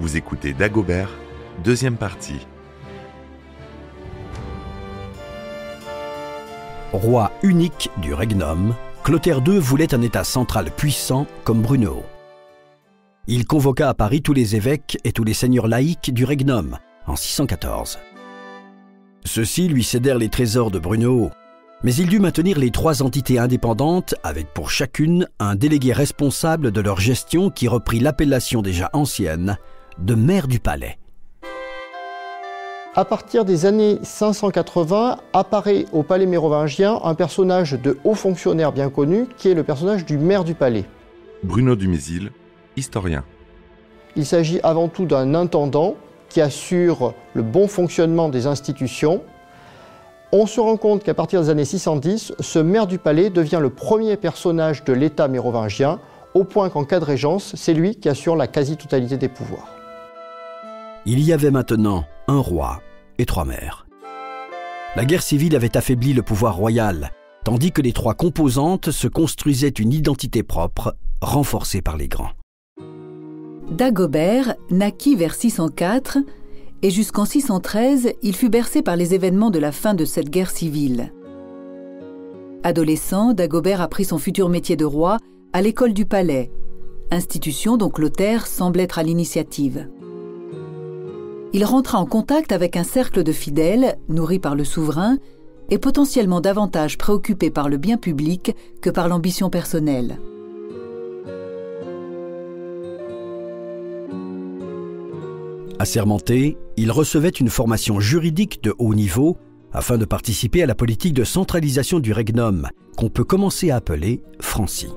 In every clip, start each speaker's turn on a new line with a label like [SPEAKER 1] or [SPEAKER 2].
[SPEAKER 1] Vous écoutez Dagobert, deuxième partie.
[SPEAKER 2] Roi unique du Regnum, Clotaire II voulait un État central puissant comme Brunehaut. Il convoqua à Paris tous les évêques et tous les seigneurs laïcs du Regnum en 614. Ceux-ci lui cédèrent les trésors de Brunehaut, mais il dut maintenir les 3 entités indépendantes avec pour chacune un délégué responsable de leur gestion qui reprit l'appellation déjà ancienne de maire du palais.
[SPEAKER 3] À partir des années 580, apparaît au palais mérovingien un personnage de haut fonctionnaire bien connu qui est le personnage du maire du palais.
[SPEAKER 1] Bruno Dumézil, historien.
[SPEAKER 3] Il s'agit avant tout d'un intendant qui assure le bon fonctionnement des institutions. On se rend compte qu'à partir des années 610, ce maire du palais devient le premier personnage de l'État mérovingien, au point qu'en cas de régence, c'est lui qui assure la quasi-totalité des pouvoirs.
[SPEAKER 2] Il y avait maintenant un roi et 3 maires. La guerre civile avait affaibli le pouvoir royal, tandis que les 3 composantes se construisaient une identité propre, renforcée par les grands.
[SPEAKER 4] Dagobert naquit vers 604 et jusqu'en 613, il fut bercé par les événements de la fin de cette guerre civile. Adolescent, Dagobert apprit son futur métier de roi à l'école du palais, institution dont Clotaire semble être à l'initiative. Il rentra en contact avec un cercle de fidèles, nourris par le souverain, et potentiellement davantage préoccupés par le bien public que par l'ambition personnelle.
[SPEAKER 2] Assermenté, il recevait une formation juridique de haut niveau afin de participer à la politique de centralisation du Regnum, qu'on peut commencer à appeler Francie.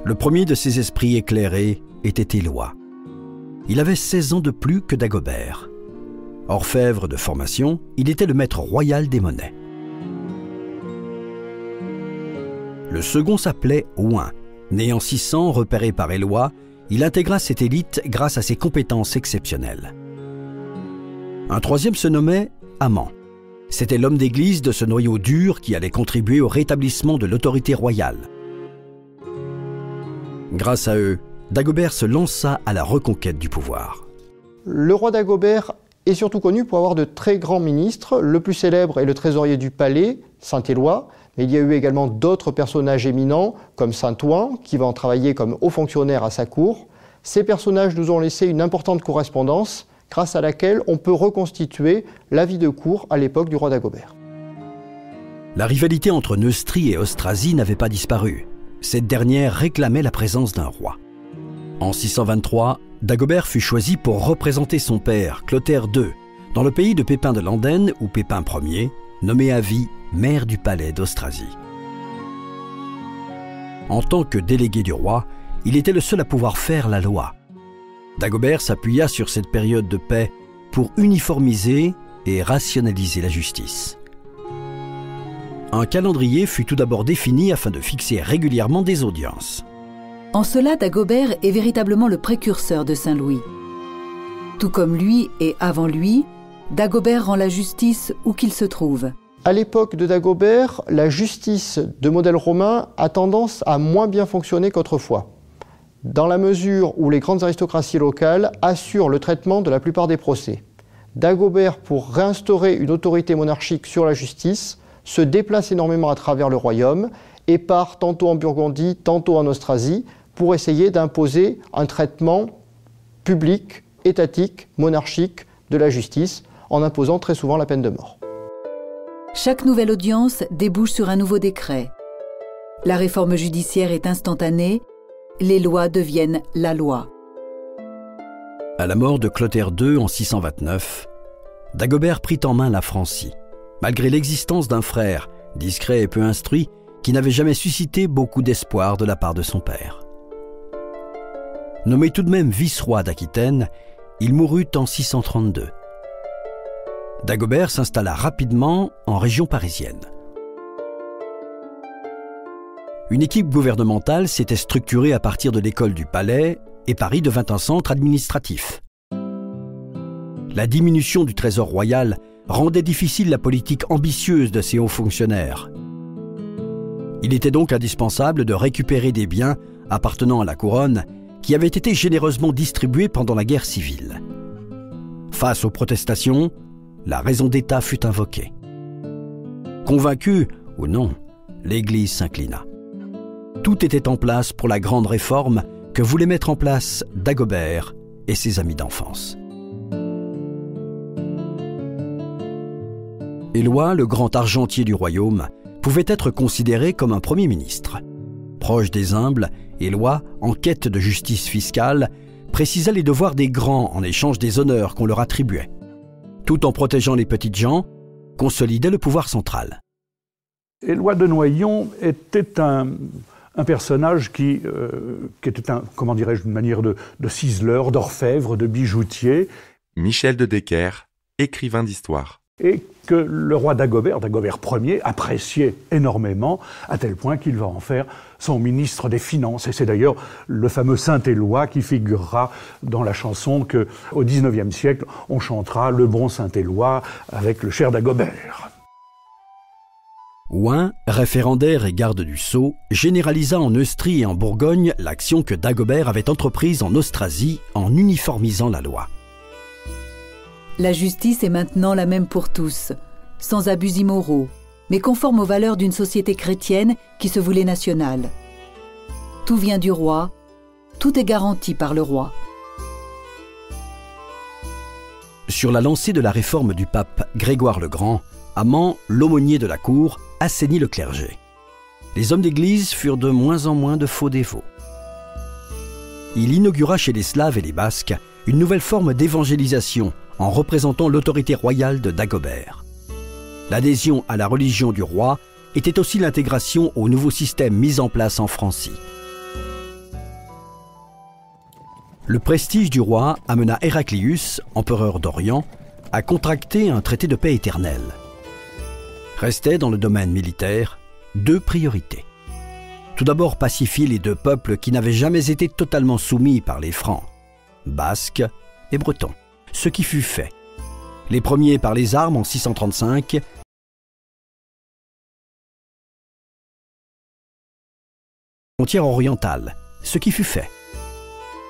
[SPEAKER 2] Le premier de ces esprits éclairés était Éloi. Il avait 16 ans de plus que Dagobert. Orfèvre de formation, il était le maître royal des monnaies. Le second s'appelait Oin. Né en 600, repéré par Éloi, il intégra cette élite grâce à ses compétences exceptionnelles. Un troisième se nommait Amand. C'était l'homme d'église de ce noyau dur qui allait contribuer au rétablissement de l'autorité royale. Grâce à eux, Dagobert se lança à la reconquête du pouvoir.
[SPEAKER 3] Le roi Dagobert est surtout connu pour avoir de très grands ministres. Le plus célèbre est le trésorier du palais, Saint-Éloi, mais il y a eu également d'autres personnages éminents, comme Saint-Ouen, qui va en travailler comme haut fonctionnaire à sa cour. Ces personnages nous ont laissé une importante correspondance, grâce à laquelle on peut reconstituer la vie de cour à l'époque du roi Dagobert.
[SPEAKER 2] La rivalité entre Neustrie et Austrasie n'avait pas disparu. Cette dernière réclamait la présence d'un roi. En 623, Dagobert fut choisi pour représenter son père, Clotaire II, dans le pays de Pépin de Landenne ou Pépin Ier, nommé à vie maire du palais d'Austrasie. En tant que délégué du roi, il était le seul à pouvoir faire la loi. Dagobert s'appuya sur cette période de paix pour uniformiser et rationaliser la justice. Un calendrier fut tout d'abord défini afin de fixer régulièrement des audiences.
[SPEAKER 4] En cela, Dagobert est véritablement le précurseur de Saint-Louis. Tout comme lui et avant lui, Dagobert rend la justice où qu'il se trouve.
[SPEAKER 3] À l'époque de Dagobert, la justice de modèle romain a tendance à moins bien fonctionner qu'autrefois, dans la mesure où les grandes aristocraties locales assurent le traitement de la plupart des procès. Dagobert, pour réinstaurer une autorité monarchique sur la justice, se déplace énormément à travers le royaume et part tantôt en Burgondie, tantôt en Austrasie, pour essayer d'imposer un traitement public, étatique, monarchique de la justice, en imposant très souvent la peine de mort.
[SPEAKER 4] Chaque nouvelle audience débouche sur un nouveau décret. La réforme judiciaire est instantanée, les lois deviennent la loi.
[SPEAKER 2] À la mort de Clotaire II en 629, Dagobert prit en main la Francie, malgré l'existence d'un frère, discret et peu instruit, qui n'avait jamais suscité beaucoup d'espoir de la part de son père. Nommé tout de même vice-roi d'Aquitaine, il mourut en 632. Dagobert s'installa rapidement en région parisienne. Une équipe gouvernementale s'était structurée à partir de l'école du palais et Paris devint un centre administratif. La diminution du trésor royal rendait difficile la politique ambitieuse de ces hauts fonctionnaires. Il était donc indispensable de récupérer des biens appartenant à la couronne qui avaient été généreusement distribués pendant la guerre civile. Face aux protestations, la raison d'État fut invoquée. Convaincue ou non, l'Église s'inclina. Tout était en place pour la grande réforme que voulaient mettre en place Dagobert et ses amis d'enfance. Éloi, le grand argentier du royaume, pouvait être considéré comme un premier ministre. Proche des humbles, Éloi, en quête de justice fiscale, précisa les devoirs des grands en échange des honneurs qu'on leur attribuait. Tout en protégeant les petites gens, consolidait le pouvoir central.
[SPEAKER 5] Éloi de Noyon était un personnage qui était comment dirais-je, une manière de ciseleur, d'orfèvre, de bijoutier.
[SPEAKER 1] Michel de Decker, écrivain d'histoire.
[SPEAKER 5] Et que le roi Dagobert Ier, appréciait énormément, à tel point qu'il va en faire son ministre des Finances. Et c'est d'ailleurs le fameux Saint-Éloi qui figurera dans la chanson qu'au XIXe siècle, on chantera « Le bon Saint-Éloi » avec le cher Dagobert.
[SPEAKER 2] Ohain, référendaire et garde du sceau, généralisa en Neustrie et en Bourgogne l'action que Dagobert avait entreprise en Austrasie en uniformisant la loi.
[SPEAKER 4] La justice est maintenant la même pour tous, sans abus immoraux, mais conforme aux valeurs d'une société chrétienne qui se voulait nationale. Tout vient du roi, tout est garanti par le roi.
[SPEAKER 2] Sur la lancée de la réforme du pape Grégoire le Grand, Amand, l'aumônier de la cour, assainit le clergé. Les hommes d'église furent de moins en moins de faux dévots. Il inaugura chez les Slaves et les Basques une nouvelle forme d'évangélisation en représentant l'autorité royale de Dagobert. L'adhésion à la religion du roi était aussi l'intégration au nouveau système mis en place en Francie. Le prestige du roi amena Héraclius, empereur d'Orient, à contracter un traité de paix éternelle. Restaient dans le domaine militaire deux priorités. Tout d'abord pacifier les deux peuples qui n'avaient jamais été totalement soumis par les Francs, Basques et Bretons, ce qui fut fait. Les premiers par les armes en 635, frontière orientale, ce qui fut fait.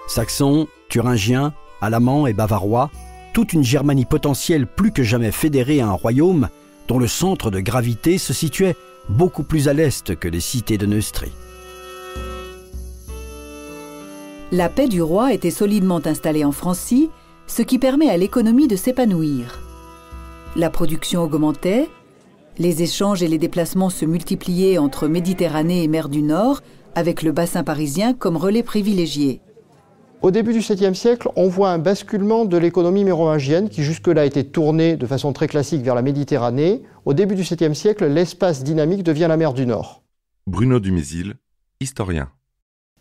[SPEAKER 2] Saxons, Thuringiens, Alamans et Bavarois, toute une Germanie potentielle plus que jamais fédérée à un royaume dont le centre de gravité se situait beaucoup plus à l'est que les cités de Neustrie.
[SPEAKER 4] La paix du roi était solidement installée en Francie, ce qui permet à l'économie de s'épanouir. La production augmentait, les échanges et les déplacements se multipliaient entre Méditerranée et mer du Nord, avec le bassin parisien comme relais privilégié.
[SPEAKER 3] Au début du 7e siècle, on voit un basculement de l'économie mérovingienne qui jusque-là était tournée de façon très classique vers la Méditerranée. Au début du 7e siècle, l'espace dynamique devient la mer du Nord.
[SPEAKER 1] Bruno Dumézil, historien.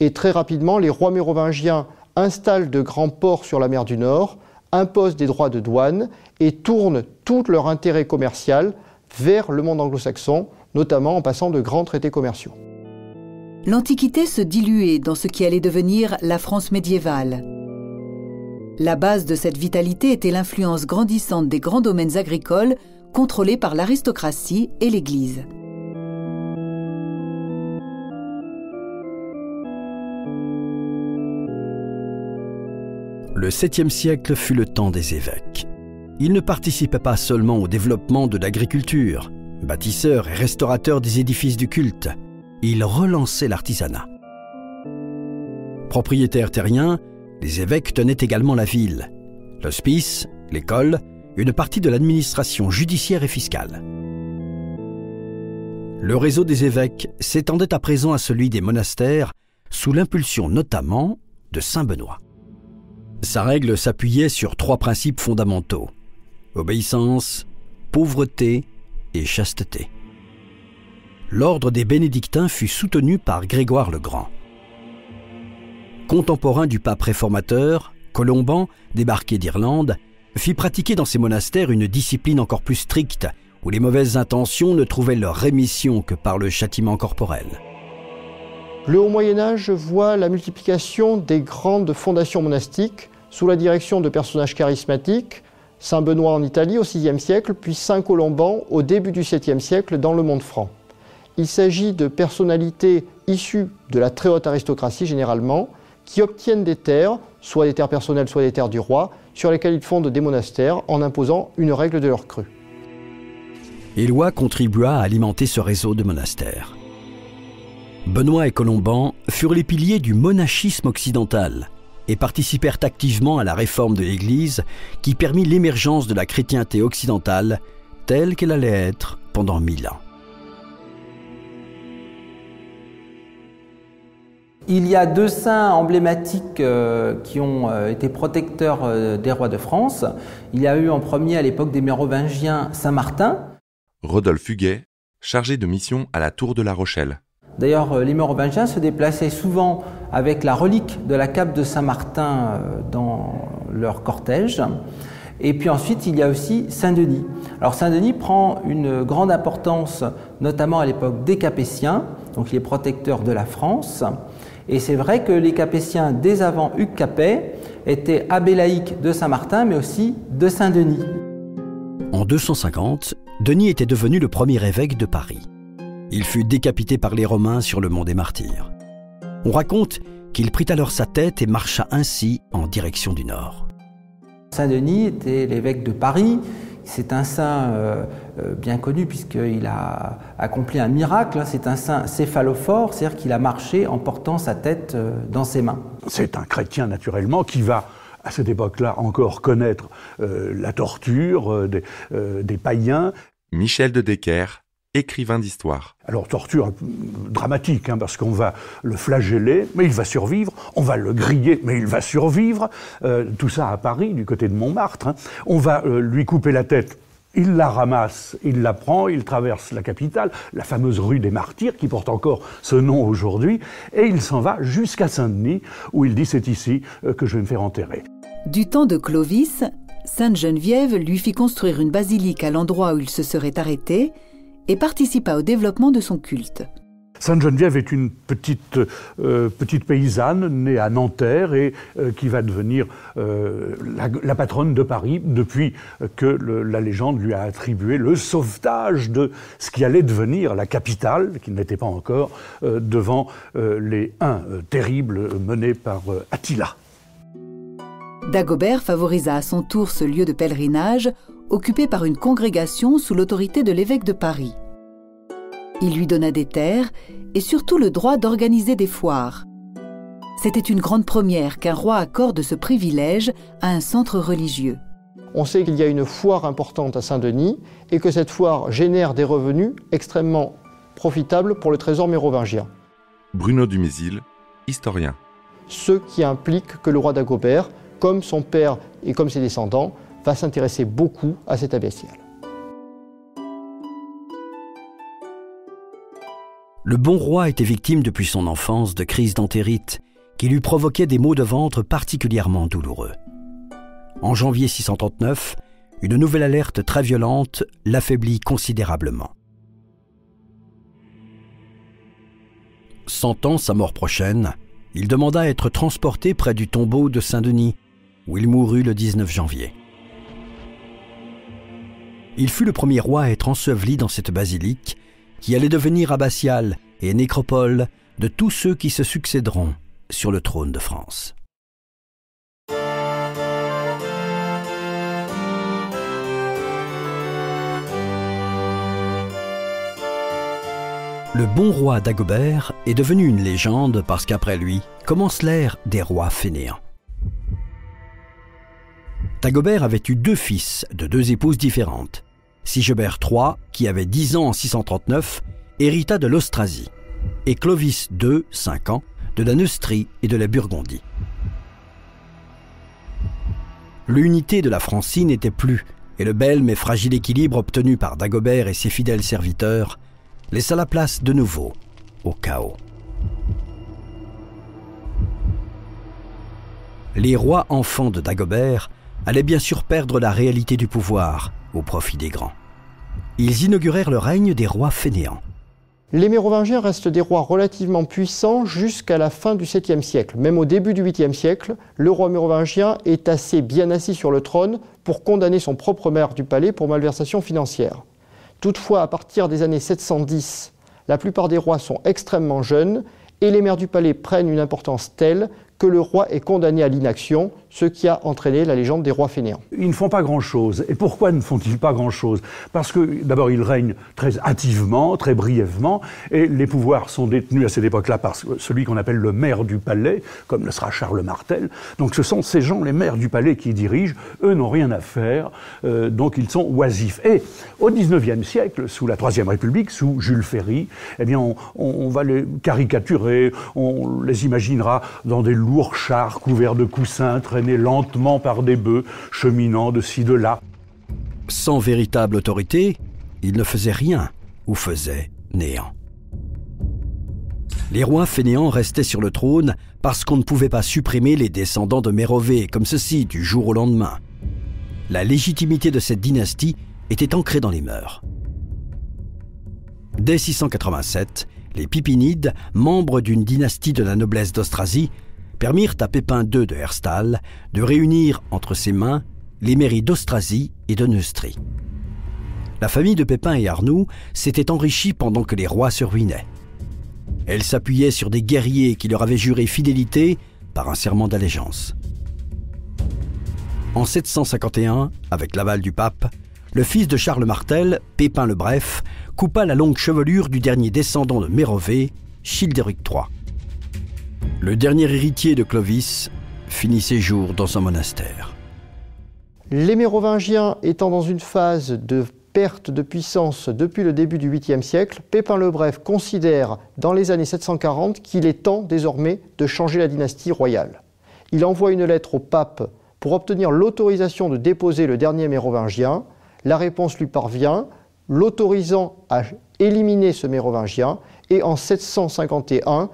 [SPEAKER 3] Et très rapidement, les rois mérovingiens installent de grands ports sur la mer du Nord, imposent des droits de douane et tournent tout leur intérêt commercial vers le monde anglo-saxon, notamment en passant de grands traités commerciaux.
[SPEAKER 4] L'Antiquité se diluait dans ce qui allait devenir la France médiévale. La base de cette vitalité était l'influence grandissante des grands domaines agricoles contrôlés par l'aristocratie et l'Église.
[SPEAKER 2] Le 7e siècle fut le temps des évêques. Ils ne participaient pas seulement au développement de l'agriculture, bâtisseurs et restaurateurs des édifices du culte. Ils relançaient l'artisanat. Propriétaires terriens, les évêques tenaient également la ville, l'hospice, l'école, une partie de l'administration judiciaire et fiscale. Le réseau des évêques s'étendait à présent à celui des monastères, sous l'impulsion notamment de saint Benoît. Sa règle s'appuyait sur 3 principes fondamentaux: obéissance, pauvreté et chasteté. L'ordre des bénédictins fut soutenu par Grégoire le Grand. Contemporain du pape réformateur, Colomban, débarqué d'Irlande, fit pratiquer dans ses monastères une discipline encore plus stricte, où les mauvaises intentions ne trouvaient leur rémission que par le châtiment corporel.
[SPEAKER 3] Le Haut Moyen-Âge voit la multiplication des grandes fondations monastiques sous la direction de personnages charismatiques, saint Benoît en Italie au VIe siècle, puis saint Colomban au début du 7e siècle dans le monde franc. Il s'agit de personnalités issues de la très haute aristocratie généralement, qui obtiennent des terres, soit des terres personnelles, soit des terres du roi, sur lesquelles ils fondent des monastères en imposant une règle de leur cru.
[SPEAKER 2] Éloi contribua à alimenter ce réseau de monastères. Benoît et Colomban furent les piliers du monachisme occidental et participèrent activement à la réforme de l'Église qui permit l'émergence de la chrétienté occidentale telle qu'elle allait être pendant 1000 ans.
[SPEAKER 6] Il y a 2 saints emblématiques qui ont été protecteurs des rois de France. Il y a eu en premier à l'époque des Mérovingiens Saint Martin.
[SPEAKER 1] Rodolphe Huguet, chargé de mission à la Tour de la Rochelle.
[SPEAKER 6] D'ailleurs, les Mérovingiens se déplaçaient souvent avec la relique de la cape de Saint Martin dans leur cortège. Et puis ensuite, il y a aussi Saint-Denis. Alors Saint-Denis prend une grande importance, notamment à l'époque des Capétiens, donc il est protecteur de la France. Et c'est vrai que les Capétiens, dès avant Hugues Capet, étaient abbés laïcs de Saint-Martin, mais aussi de Saint-Denis.
[SPEAKER 2] En 250, Denis était devenu le premier évêque de Paris. Il fut décapité par les Romains sur le mont des Martyrs. On raconte qu'il prit alors sa tête et marcha ainsi en direction du nord.
[SPEAKER 6] Saint-Denis était l'évêque de Paris. C'est un saint bien connu puisqu'il a accompli un miracle. C'est un saint céphalophore, c'est-à-dire qu'il a marché en portant sa tête dans ses mains.
[SPEAKER 5] C'est un chrétien naturellement qui va à cette époque-là encore connaître la torture des païens.
[SPEAKER 1] Michel de Decker, écrivain d'histoire.
[SPEAKER 5] Alors torture dramatique, parce qu'on va le flageller, mais il va survivre. On va le griller, mais il va survivre. Tout ça à Paris, du côté de Montmartre. On va lui couper la tête. Il la ramasse, il la prend, il traverse la capitale, la fameuse rue des Martyrs, qui porte encore ce nom aujourd'hui, et il s'en va jusqu'à Saint-Denis, où il dit « c'est ici que je vais me faire enterrer ».
[SPEAKER 4] Du temps de Clovis, Sainte Geneviève lui fit construire une basilique à l'endroit où il se serait arrêté et participa au développement de son culte.
[SPEAKER 5] Sainte Geneviève est une petite paysanne née à Nanterre et qui va devenir la patronne de Paris depuis que la légende lui a attribué le sauvetage de ce qui allait devenir la capitale, qui n'était pas encore, devant les Huns terribles menés par Attila.
[SPEAKER 4] Dagobert favorisa à son tour ce lieu de pèlerinage occupé par une congrégation sous l'autorité de l'évêque de Paris. Il lui donna des terres et surtout le droit d'organiser des foires. C'était une grande première qu'un roi accorde ce privilège à un centre religieux.
[SPEAKER 3] On sait qu'il y a une foire importante à Saint-Denis et que cette foire génère des revenus extrêmement profitables pour le trésor mérovingien.
[SPEAKER 1] Bruno Dumézil, historien.
[SPEAKER 3] Ce qui implique que le roi Dagobert, comme son père et comme ses descendants, va s'intéresser beaucoup à cette abbatiale.
[SPEAKER 2] Le bon roi était victime depuis son enfance de crises d'entérite qui lui provoquaient des maux de ventre particulièrement douloureux. En janvier 639, une nouvelle alerte très violente l'affaiblit considérablement. Sentant sa mort prochaine, il demanda à être transporté près du tombeau de Saint-Denis, où il mourut le 19 janvier. Il fut le premier roi à être enseveli dans cette basilique, qui allait devenir abbatiale et nécropole de tous ceux qui se succéderont sur le trône de France. Le bon roi Dagobert est devenu une légende parce qu'après lui commence l'ère des rois fainéants. Dagobert avait eu 2 fils de 2 épouses différentes. Sigebert III, qui avait 10 ans en 639, hérita de l'Austrasie, et Clovis II, 5 ans, de la Neustrie et de la Burgondie. L'unité de la Francie n'était plus, et le bel mais fragile équilibre obtenu par Dagobert et ses fidèles serviteurs laissa la place de nouveau au chaos. Les rois enfants de Dagobert allaient bien sûr perdre la réalité du pouvoir au profit des grands. Ils inaugurèrent le règne des rois fainéants.
[SPEAKER 3] Les Mérovingiens restent des rois relativement puissants jusqu'à la fin du 7e siècle. Même au début du 8e siècle, le roi mérovingien est assez bien assis sur le trône pour condamner son propre maire du palais pour malversation financière. Toutefois, à partir des années 710, la plupart des rois sont extrêmement jeunes et les maires du palais prennent une importance telle que le roi est condamné à l'inaction, ce qui a entraîné la légende des rois fainéants.
[SPEAKER 5] Ils ne font pas grand-chose. Et pourquoi ne font-ils pas grand-chose? Parce que, d'abord, ils règnent très hâtivement, très brièvement, et les pouvoirs sont détenus à cette époque-là par celui qu'on appelle le maire du palais, comme le sera Charles Martel. Donc ce sont ces gens, les maires du palais, qui dirigent. Eux n'ont rien à faire, donc ils sont oisifs. Et au XIXe siècle, sous la Troisième République, sous Jules Ferry, eh bien, on va les caricaturer, on les imaginera dans des lourds chars couverts de coussins, traînés lentement par des bœufs, cheminant de ci, de là.
[SPEAKER 2] Sans véritable autorité, il ne faisait rien ou faisait néant. Les rois fainéants restaient sur le trône parce qu'on ne pouvait pas supprimer les descendants de Mérové, comme ceci, du jour au lendemain. La légitimité de cette dynastie était ancrée dans les mœurs. Dès 687, les Pipinides, membres d'une dynastie de la noblesse d'Austrasie, permirent à Pépin II de Herstal de réunir entre ses mains les mairies d'Austrasie et de Neustrie. La famille de Pépin et Arnoux s'était enrichie pendant que les rois se ruinaient. Elle s'appuyait sur des guerriers qui leur avaient juré fidélité par un serment d'allégeance. En 751, avec l'aval du pape, le fils de Charles Martel, Pépin le Bref, coupa la longue chevelure du dernier descendant de Mérové, Childéric III. Le dernier héritier de Clovis finit ses jours dans un monastère.
[SPEAKER 3] Les Mérovingiens étant dans une phase de perte de puissance depuis le début du 8e siècle, Pépin le Bref considère dans les années 740 qu'il est temps désormais de changer la dynastie royale. Il envoie une lettre au pape pour obtenir l'autorisation de déposer le dernier Mérovingien. La réponse lui parvient, l'autorisant à éliminer ce Mérovingien, et en 751,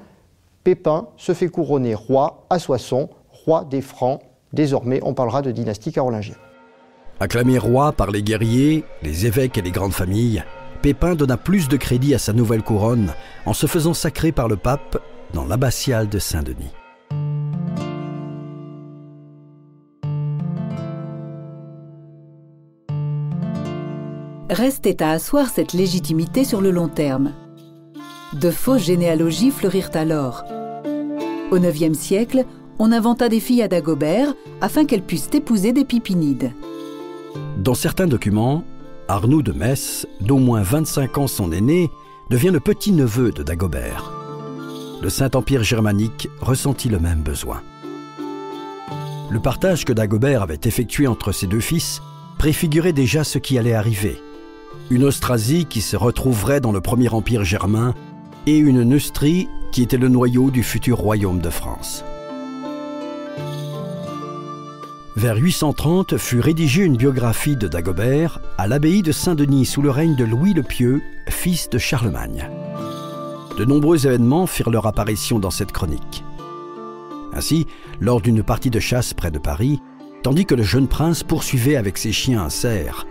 [SPEAKER 3] Pépin se fait couronner roi à Soissons, roi des Francs. Désormais, on parlera de dynastie carolingienne.
[SPEAKER 2] Acclamé roi par les guerriers, les évêques et les grandes familles, Pépin donna plus de crédit à sa nouvelle couronne en se faisant sacrer par le pape dans l'abbatiale de Saint-Denis.
[SPEAKER 4] Restait à asseoir cette légitimité sur le long terme. De fausses généalogies fleurirent alors. Au IXe siècle, on inventa des filles à Dagobert afin qu'elles puissent épouser des Pipinides.
[SPEAKER 2] Dans certains documents, Arnoux de Metz, d'au moins 25 ans son aîné, devient le petit-neveu de Dagobert. Le Saint-Empire germanique ressentit le même besoin. Le partage que Dagobert avait effectué entre ses deux fils préfigurait déjà ce qui allait arriver. Une Austrasie qui se retrouverait dans le premier empire germain et une Neustrie qui était le noyau du futur royaume de France. Vers 830 fut rédigée une biographie de Dagobert à l'abbaye de Saint-Denis sous le règne de Louis le Pieux, fils de Charlemagne. De nombreux événements firent leur apparition dans cette chronique. Ainsi, lors d'une partie de chasse près de Paris, tandis que le jeune prince poursuivait avec ses chiens un cerf,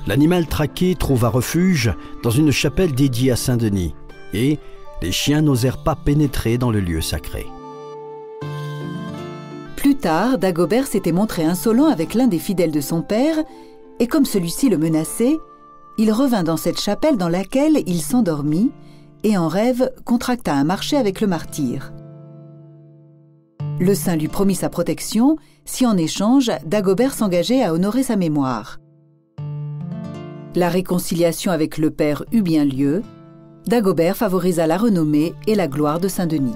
[SPEAKER 2] l'animal traqué trouva refuge dans une chapelle dédiée à Saint-Denis et les chiens n'osèrent pas pénétrer dans le lieu sacré.
[SPEAKER 4] Plus tard, Dagobert s'était montré insolent avec l'un des fidèles de son père, et comme celui-ci le menaçait, il revint dans cette chapelle dans laquelle il s'endormit et en rêve contracta un marché avec le martyr. Le saint lui promit sa protection si en échange Dagobert s'engageait à honorer sa mémoire. La réconciliation avec le père eut bien lieu. Dagobert favorisa la renommée et la gloire de Saint-Denis.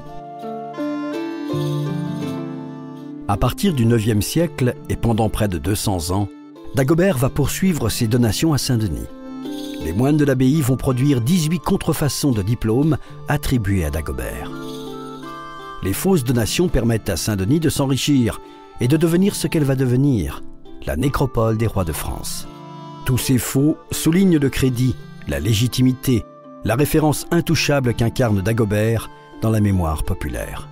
[SPEAKER 2] À partir du IXe siècle et pendant près de 200 ans, Dagobert va poursuivre ses donations à Saint-Denis. Les moines de l'abbaye vont produire 18 contrefaçons de diplômes attribués à Dagobert. Les fausses donations permettent à Saint-Denis de s'enrichir et de devenir ce qu'elle va devenir, la nécropole des rois de France. Tous ces faux soulignent le crédit, la légitimité, la référence intouchable qu'incarne Dagobert dans la mémoire populaire.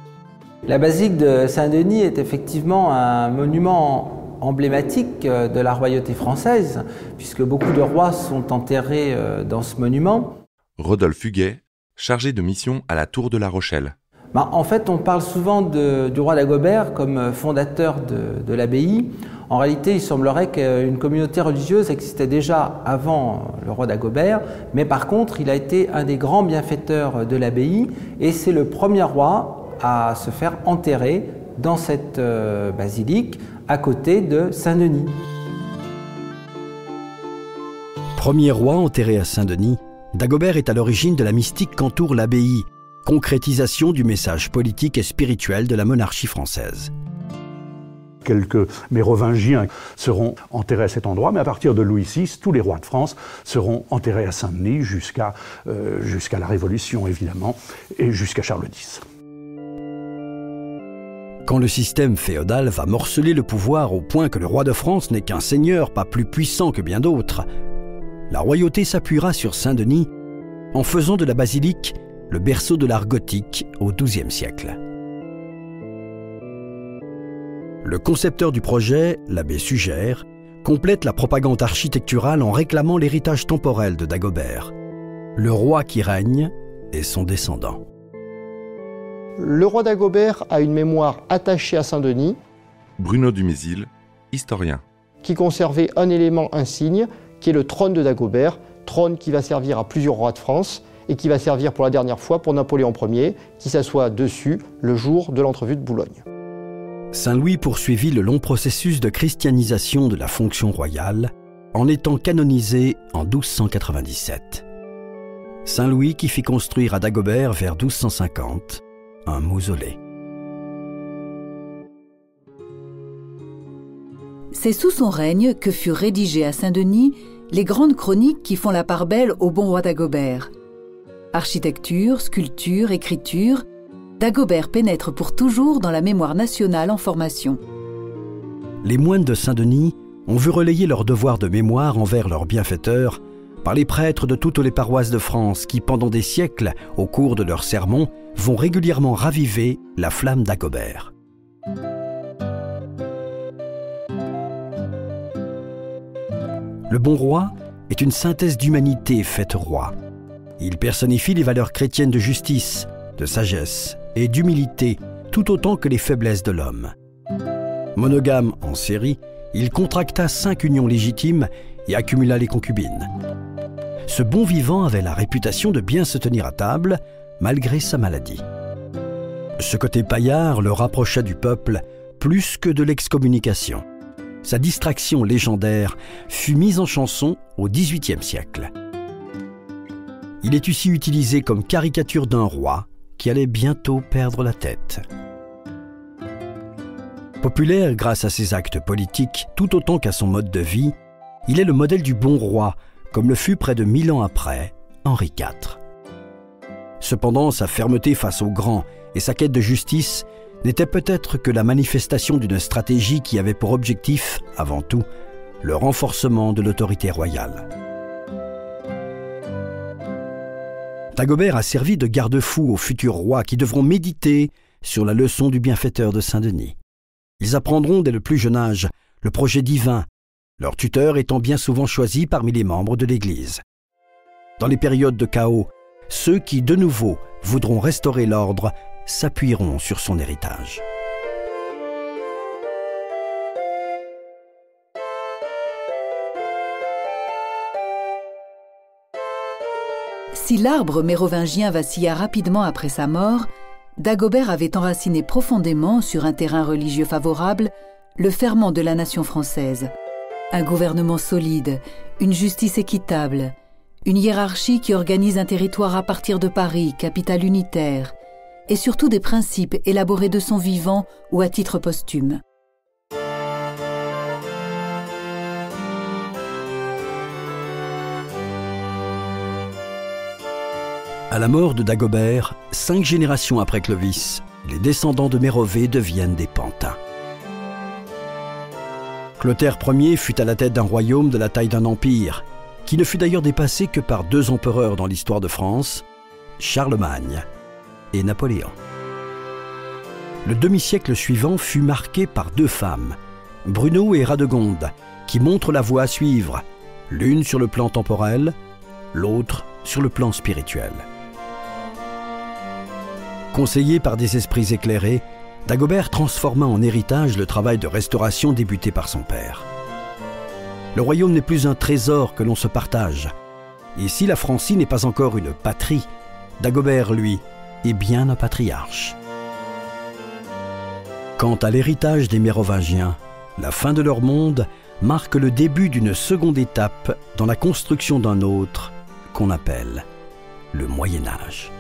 [SPEAKER 6] La basilique de Saint-Denis est effectivement un monument emblématique de la royauté française, puisque beaucoup de rois sont enterrés dans ce monument.
[SPEAKER 1] Rodolphe Huguet, chargé de mission à la Tour de La Rochelle.
[SPEAKER 6] En fait, on parle souvent du roi Dagobert comme fondateur de l'abbaye. En réalité, il semblerait qu'une communauté religieuse existait déjà avant le roi Dagobert, mais par contre, il a été un des grands bienfaiteurs de l'abbaye, et c'est le premier roi à se faire enterrer dans cette basilique à côté de Saint-Denis.
[SPEAKER 2] Premier roi enterré à Saint-Denis, Dagobert est à l'origine de la mystique qu'entoure l'abbaye, concrétisation du message politique et spirituel de la monarchie française.
[SPEAKER 5] Quelques mérovingiens seront enterrés à cet endroit, mais à partir de Louis VI, tous les rois de France seront enterrés à Saint-Denis jusqu'à la Révolution, évidemment, et jusqu'à Charles X.
[SPEAKER 2] Quand le système féodal va morceler le pouvoir au point que le roi de France n'est qu'un seigneur pas plus puissant que bien d'autres, la royauté s'appuiera sur Saint-Denis en faisant de la basilique le berceau de l'art gothique au XIIe siècle. Le concepteur du projet, l'abbé Suger, complète la propagande architecturale en réclamant l'héritage temporel de Dagobert, le roi qui règne et son descendant.
[SPEAKER 3] Le roi Dagobert a une mémoire attachée à Saint-Denis.
[SPEAKER 1] Bruno Dumézil, historien.
[SPEAKER 3] Qui conservait un élément insigne, qui est le trône de Dagobert, trône qui va servir à plusieurs rois de France et qui va servir pour la dernière fois pour Napoléon Ier, qui s'assoit dessus le jour de l'entrevue de Boulogne.
[SPEAKER 2] Saint-Louis poursuivit le long processus de christianisation de la fonction royale en étant canonisé en 1297. Saint-Louis qui fit construire à Dagobert vers 1250 un mausolée.
[SPEAKER 4] C'est sous son règne que furent rédigées à Saint-Denis les grandes chroniques qui font la part belle au bon roi Dagobert. Architecture, sculpture, écriture, Dagobert pénètre pour toujours dans la mémoire nationale en formation.
[SPEAKER 2] Les moines de Saint-Denis ont vu relayer leur devoir de mémoire envers leur bienfaiteur par les prêtres de toutes les paroisses de France qui, pendant des siècles, au cours de leurs sermons, vont régulièrement raviver la flamme Dagobert. Le bon roi est une synthèse d'humanité faite roi. Il personnifie les valeurs chrétiennes de justice, de sagesse et d'humilité, tout autant que les faiblesses de l'homme. Monogame en série, il contracta 5 unions légitimes et accumula les concubines. Ce bon vivant avait la réputation de bien se tenir à table, malgré sa maladie. Ce côté paillard le rapprocha du peuple plus que de l'excommunication. Sa distraction légendaire fut mise en chanson au XVIIIe siècle. Il est ici utilisé comme caricature d'un roi qui allait bientôt perdre la tête. Populaire grâce à ses actes politiques tout autant qu'à son mode de vie, il est le modèle du bon roi, comme le fut près de 1000 ans après Henri IV. Cependant, sa fermeté face aux grands et sa quête de justice n'était peut-être que la manifestation d'une stratégie qui avait pour objectif, avant tout, le renforcement de l'autorité royale. Dagobert a servi de garde-fou aux futurs rois qui devront méditer sur la leçon du bienfaiteur de Saint-Denis. Ils apprendront dès le plus jeune âge le projet divin, leur tuteur étant bien souvent choisi parmi les membres de l'Église. Dans les périodes de chaos, ceux qui, de nouveau, voudront restaurer l'ordre s'appuieront sur son héritage.
[SPEAKER 4] Si l'arbre mérovingien vacilla rapidement après sa mort, Dagobert avait enraciné profondément sur un terrain religieux favorable le ferment de la nation française. Un gouvernement solide, une justice équitable, une hiérarchie qui organise un territoire à partir de Paris, capitale unitaire, et surtout des principes élaborés de son vivant ou à titre posthume.
[SPEAKER 2] À la mort de Dagobert, 5 générations après Clovis, les descendants de Mérové deviennent des pantins. Clotaire Ier fut à la tête d'un royaume de la taille d'un empire, qui ne fut d'ailleurs dépassé que par 2 empereurs dans l'histoire de France, Charlemagne et Napoléon. Le demi-siècle suivant fut marqué par 2 femmes, Bruno et Radegonde, qui montrent la voie à suivre, l'une sur le plan temporel, l'autre sur le plan spirituel. Conseillé par des esprits éclairés, Dagobert transforma en héritage le travail de restauration débuté par son père. Le royaume n'est plus un trésor que l'on se partage. Et si la Francie n'est pas encore une patrie, Dagobert, lui, est bien un patriarche. Quant à l'héritage des Mérovingiens, la fin de leur monde marque le début d'une seconde étape dans la construction d'un autre qu'on appelle le Moyen Âge.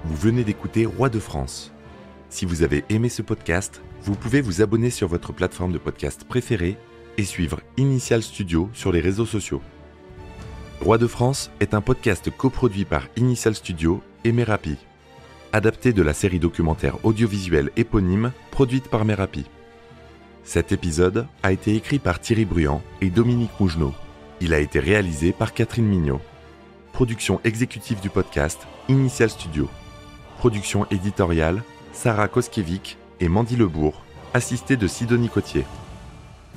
[SPEAKER 1] Vous venez d'écouter Roi de France. Si vous avez aimé ce podcast, vous pouvez vous abonner sur votre plateforme de podcast préférée et suivre Initial Studio sur les réseaux sociaux. Roi de France est un podcast coproduit par Initial Studio et Merapi, adapté de la série documentaire audiovisuelle éponyme produite par Merapi. Cet épisode a été écrit par Thierry Bruand et Dominique Mougenot. Il a été réalisé par Catherine Mignot. Production exécutive du podcast, Initial Studio. Production éditoriale, Sarah Koskiewicz et Mandy Lebourg, assistée de Sidonie Cotier.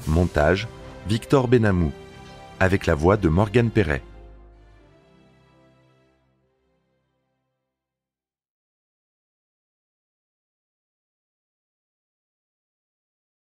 [SPEAKER 1] Montage, Victor Benamou, avec la voix de Morgane Perret.